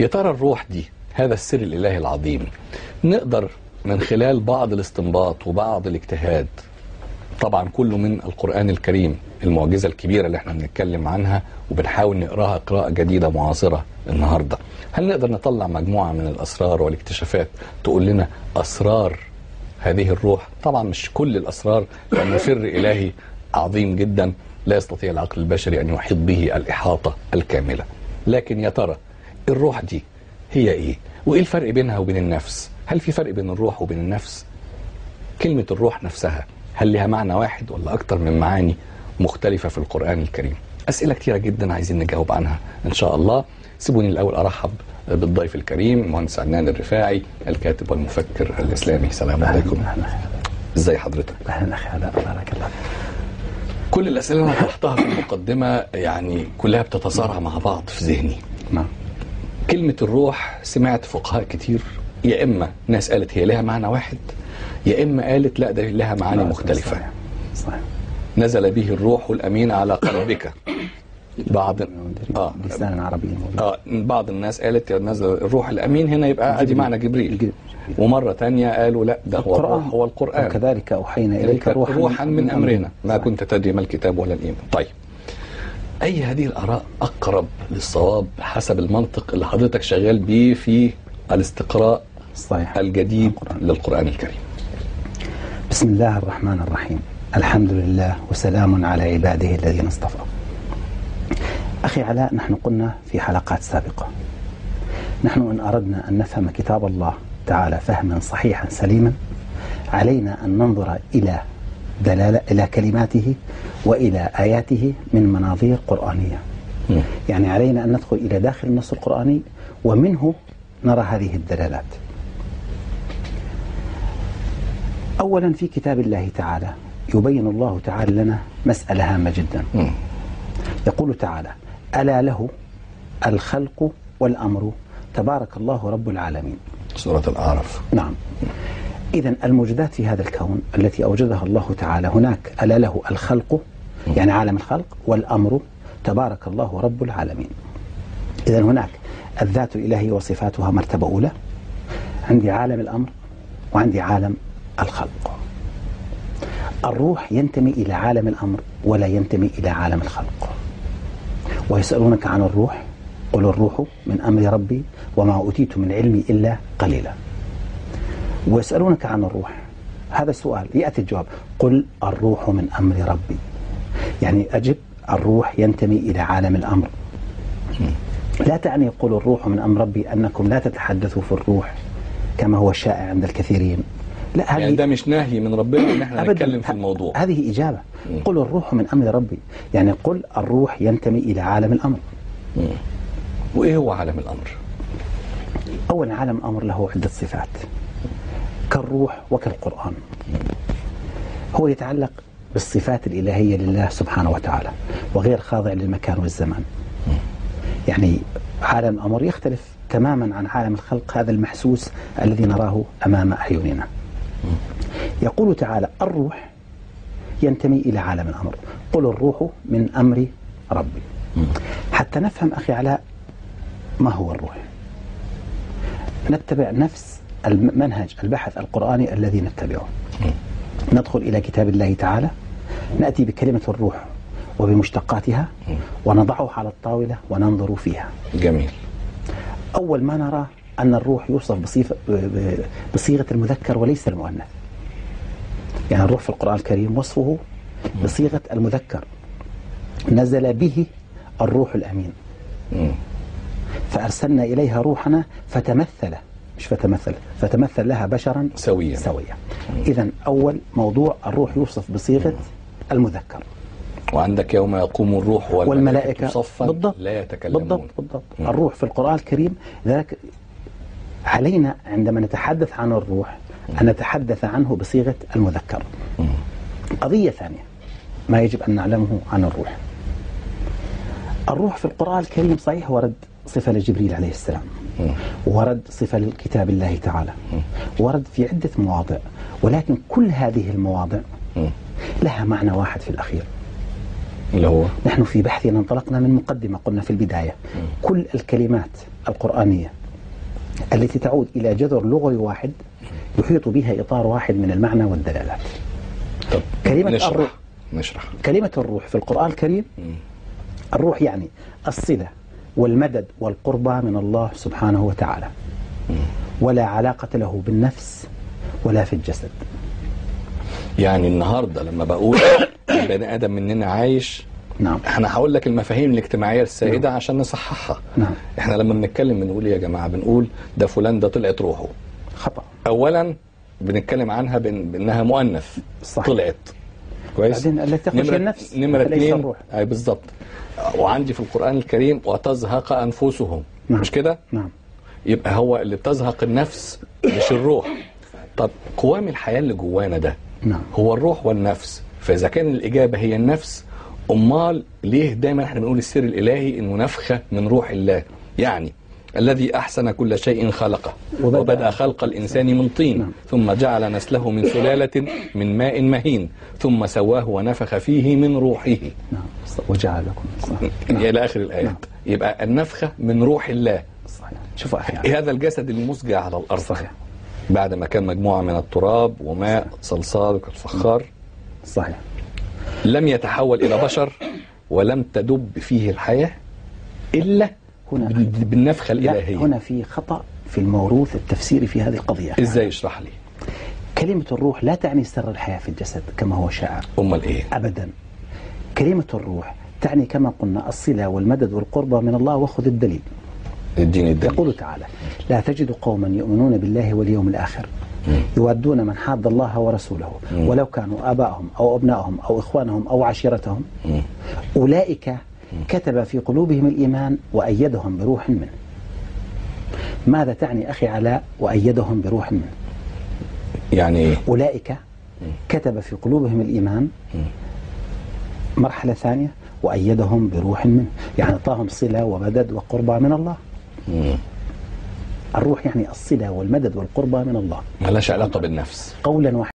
يا ترى الروح دي هذا السر الإلهي العظيم نقدر من خلال بعض الاستنباط وبعض الاجتهاد، طبعا كله من القرآن الكريم المعجزة الكبيرة اللي احنا بنتكلم عنها وبنحاول نقراها قراءة جديدة معاصرة النهاردة، هل نقدر نطلع مجموعة من الأسرار والاكتشافات تقول لنا أسرار هذه الروح؟ طبعا مش كل الأسرار، لأنه سر إلهي عظيم جدا لا يستطيع العقل البشري أن يحيط به الإحاطة الكاملة. لكن يا ترى الروح دي هي إيه؟ وإيه الفرق بينها وبين النفس؟ هل في فرق بين الروح وبين النفس؟ كلمة الروح نفسها هل لها معنى واحد ولا أكتر من معاني مختلفة في القرآن الكريم؟ أسئلة كتيرة جدا عايزين نجاوب عنها إن شاء الله. سيبوني الأول أرحب بالضيف الكريم المهندس عدنان الرفاعي، الكاتب والمفكر الإسلامي. السلام عليكم. ازي حضرتك؟ اهلا اخي علاء، بارك الله. كل الأسئلة اللي أنا طرحتها في المقدمة يعني كلها بتتصارع مع بعض في ذهني. نعم. كلمة الروح سمعت فقهاء كتير، يا إما ناس قالت هي لها معنى واحد، يا إما قالت لا ده لها معاني مختلفة. صحيح. نزل به الروح الأمين على قلبك. بعض لسان عربي. بعض الناس قالت نزل الروح الأمين هنا يبقى ادي معنى جبريل. ومرة تانية قالوا لا ده هو الروح هو القرآن. وكذلك أوحينا إليك روحا من أمرنا ما كنت تدري ما الكتاب ولا الإيمان. طيب أي هذه الآراء أقرب للصواب حسب المنطق اللي حضرتك شغال بيه في الاستقراء صحيح الجديد للقرآن الكريم؟ بسم الله الرحمن الرحيم، الحمد لله وسلام على عباده الذين اصطفى. أخي علاء، نحن قلنا في حلقات سابقة نحن إن أردنا أن نفهم كتاب الله تعالى فهما صحيحا سليما علينا أن ننظر إلى كلماته وإلى آياته من مناظير قرآنية. يعني علينا أن ندخل إلى داخل النص القرآني ومنه نرى هذه الدلالات. أولا في كتاب الله تعالى يبين الله تعالى لنا مسألة هامة جدا. يقول تعالى: ألا له الخلق والأمر تبارك الله رب العالمين. سورة الأعراف. نعم. إذن الموجودات في هذا الكون التي أوجدها الله تعالى هناك ألا له الخلق يعني عالم الخلق، والأمر تبارك الله رب العالمين. إذن هناك الذات الإلهية وصفاتها مرتبة أولى، عندي عالم الأمر وعندي عالم الخلق. الروح ينتمي إلى عالم الأمر ولا ينتمي إلى عالم الخلق. ويسألونك عن الروح قل الروح من أمر ربي وما أوتيت من علمي إلا قليلا. ويسألونك عن الروح، هذا السؤال يأتي الجواب قل الروح من أمر ربي، يعني أجب الروح ينتمي إلى عالم الأمر. لا تعني قل الروح من أمر ربي أنكم لا تتحدثوا في الروح كما هو الشائع عند الكثيرين. لا، يعني ده مش نهي من ربنا ان احنا نتكلم في الموضوع. هذه إجابة. قل الروح من أمر ربي يعني قل الروح ينتمي إلى عالم الأمر. وإيه هو عالم الأمر؟ أولا عالم الأمر له عدة صفات كالروح وكالقرآن. هو يتعلق بالصفات الإلهية لله سبحانه وتعالى وغير خاضع للمكان والزمان. يعني عالم الأمر يختلف تماما عن عالم الخلق، هذا المحسوس الذي نراه أمام أعيننا. يقول تعالى الروح ينتمي إلى عالم الأمر، قل الروح من أمر ربي. حتى نفهم أخي علاء ما هو الروح نتبع نفس المنهج البحث القرآني الذي نتبعه. ندخل إلى كتاب الله تعالى، نأتي بكلمة الروح وبمشتقاتها ونضعه على الطاولة وننظر فيها. جميل. أول ما نرى أن الروح يوصف بصيغة المذكر وليس المؤنث. يعني الروح في القرآن الكريم وصفه بصيغة المذكر، نزل به الروح الأمين فأرسلنا إليها روحنا فتمثل لها بشرا سويا. إذن أول موضوع الروح يوصف بصيغة المذكر. وعندك يوم يقوم الروح والملائكة صفا لا يتكلمون. بالضبط. الروح في القرآن الكريم، ذلك علينا عندما نتحدث عن الروح أن نتحدث عنه بصيغة المذكر. قضية ثانية ما يجب أن نعلمه عن الروح. الروح في القرآن الكريم صحيح ورد صفة لجبريل عليه السلام، ورد صفة لكتاب الله تعالى، ورد في عدة مواضع، ولكن كل هذه المواضع لها معنى واحد في الأخير. اللي هو نحن في بحثنا انطلقنا من مقدمة، قلنا في البداية كل الكلمات القرآنية التي تعود إلى جذر لغوي واحد يحيط بها إطار واحد من المعنى والدلالات. طب كلمة نشرح كلمة الروح في القرآن الكريم، الروح يعني الصلة والمدد والقربى من الله سبحانه وتعالى، ولا علاقة له بالنفس ولا في الجسد. يعني النهاردة لما بقول بني آدم مننا عايش، نعم، احنا هقول لك المفاهيم الاجتماعية السائدة عشان نصححها. نعم. احنا لما بنتكلم بنقول يا جماعة، بنقول ده فلان ده طلعت روحه. خطأ. اولا بنتكلم عنها بانها مؤنث. صحيح. طلعت كويس. بعدين التي تخرج النفس نمرة ليس 2. الروح. اي بالظبط. وعندي في القرآن الكريم وتزهق انفسهم. نعم. مش كده؟ نعم. يبقى هو اللي بتزهق النفس مش الروح. طب قوام الحياة اللي جوانا ده نعم. هو الروح والنفس. فإذا كان الإجابة هي النفس، أمال ليه دايما احنا بنقول السر الإلهي إنه نفخة من روح الله؟ يعني الذي أحسن كل شيء خلقه وبدأ خلق الإنسان من طين. نعم. ثم جعل نسله من سلالة من ماء مهين ثم سواه ونفخ فيه من روحه. نعم. وجعل لكم. إلى آخر الآيات. نعم. يبقى النفخة من روح الله. صحيح. شوفوا أخي، هذا الجسد المسجى على الأرض. صحيح. بعد ما كان مجموعة من التراب وماء صلصال كالفخار. صحيح. لم يتحول إلى بشر ولم تدب فيه الحياة إلا هنا بالنفخة الإلهية. هنا في خطأ في الموروث التفسيري في هذه القضية. إزاي؟ اشرح لي. كلمة الروح لا تعني سر الحياة في الجسد كما هو شائع. أمال إيه؟ أبدا. كلمة الروح تعني كما قلنا الصلة والمدد والقربة من الله. وخذ الدليل. اديني الدليل. يقول تعالى: لا تجد قوما يؤمنون بالله واليوم الآخر يودون من حاد الله ورسوله ولو كانوا آباءهم أو أبنائهم أو إخوانهم أو عشيرتهم أولئك كتب في قلوبهم الإيمان وأيدهم بروح منه. ماذا تعني أخي علاء وأيدهم بروح منه؟ يعني إيه؟ أولئك كتب في قلوبهم الإيمان، مرحلة ثانية، وأيدهم بروح منه، يعني أعطاهم صلة ومدد وقربى من الله. الروح يعني الصلة والمدد والقربى من الله. مالهاش علاقة بالنفس قولا واحدا.